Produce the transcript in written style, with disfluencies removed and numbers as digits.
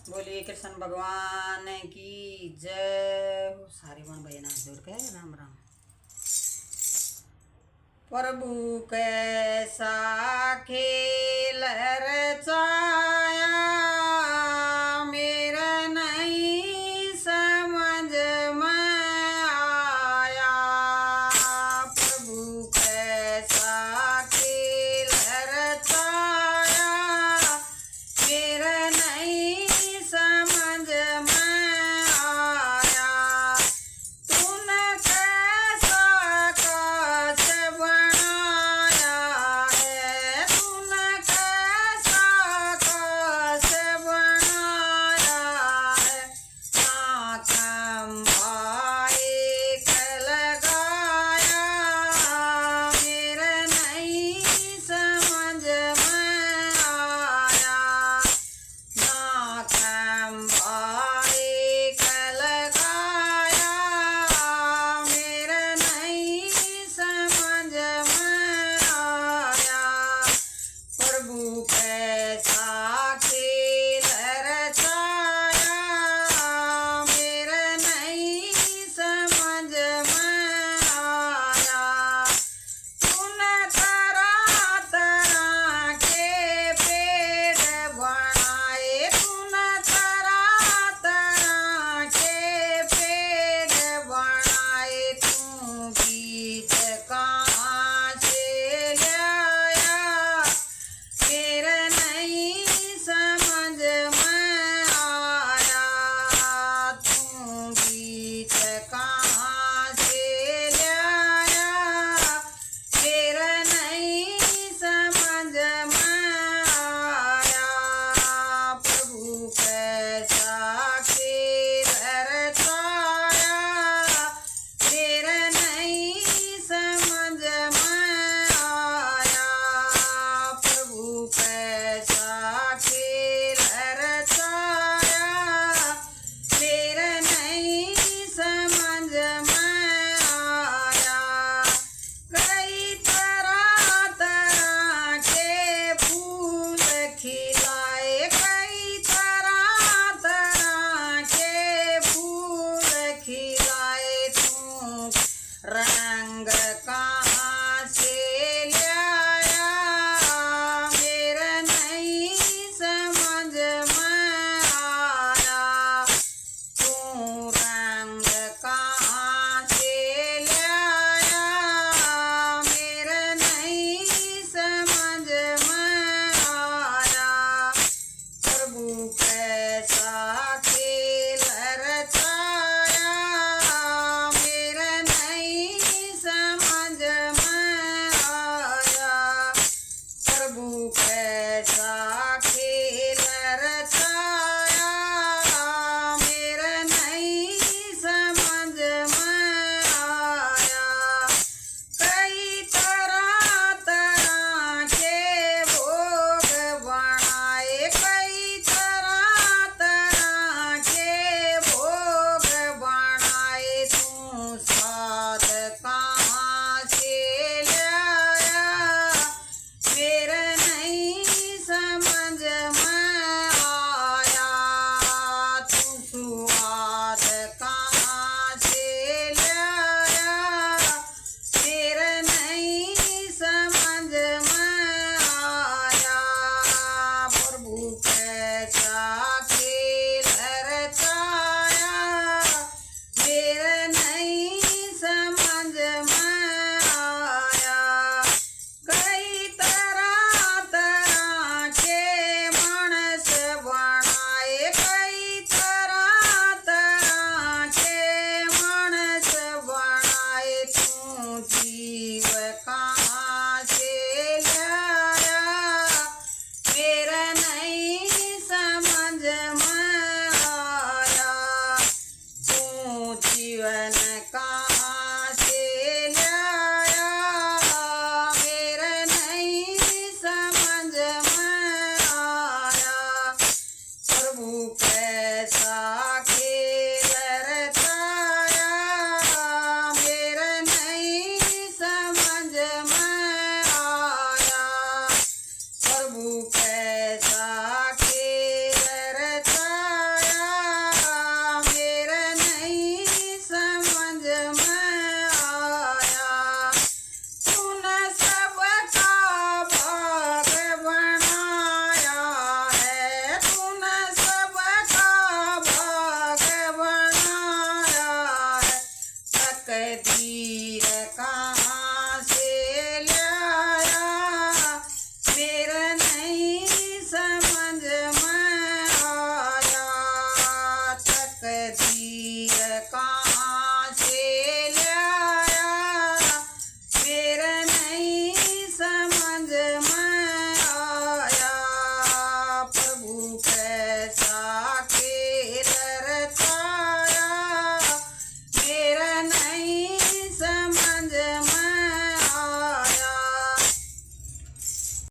बोलिए कृष्ण भगवान की जय हो। सारे वन भैया जोड़ के राम राम। प्रभु कैसा खेल रचाया मेरा नहीं समझ में आया। प्रभु कैसा खेल रचाया मेरा नहीं समझ में आया। तूने कैसा आकाश बनाया है, तूने कैसा आकाश बनाया है। ना खंभा एक लगाया मेरा नहीं समझ में आया। ना खंभा एक लगाया मेरा नहीं समझ में आया। प्रभु कैसा खेल रचाया मेरा नहीं समझ में आया। तूने तरह तरह के पेड़ बनाए, तूने तरह तरह के पेड़ बनाए। तू बीज कहाँ से लाया मेरा नहीं समझ में आया। तू बीज कहाँ से लाया मेरा नहीं समझ में आया। प्रभु कैसा खेल रचाया मेरा नहीं समझ में आया। प्रभु कैसा खेल रचाया मेरा नहीं समझ में आया। कई तरह तरह के फूल खिलाए, कई तरह तरह के फूल खिलाए। तू रंग कहाँ से लाया मेरा नहीं समझ में आया। तू रंग कहाँ से लाया मेरा नहीं समझ में आया। प्रभु कैसा खेल रचाया मेरा नहीं समझ में आया। प्रभु कैसा खेल रचाया मेरा नहीं समझ में आया। कई तरह तरह के भोग बनाए, कई तरह तरह के भोग बनाए। तू स्वाद कहाँ से लाया मेरा नहीं समझ में आया। तू स्वाद कहाँ से लाया मेरा नहीं समझ में आया। प्रभु कैसा खेल रचाया मेरा नहीं समझ में आया। कई तरह तरह के मानस बनाए, कई तरह तरह के मानस बनाए। तू जीव कहाँ से लाया मेरा नहीं समझ में आया। तू जीवन कहाँ से लाया मेरा नहीं समझ में आया। प्रभु कैसा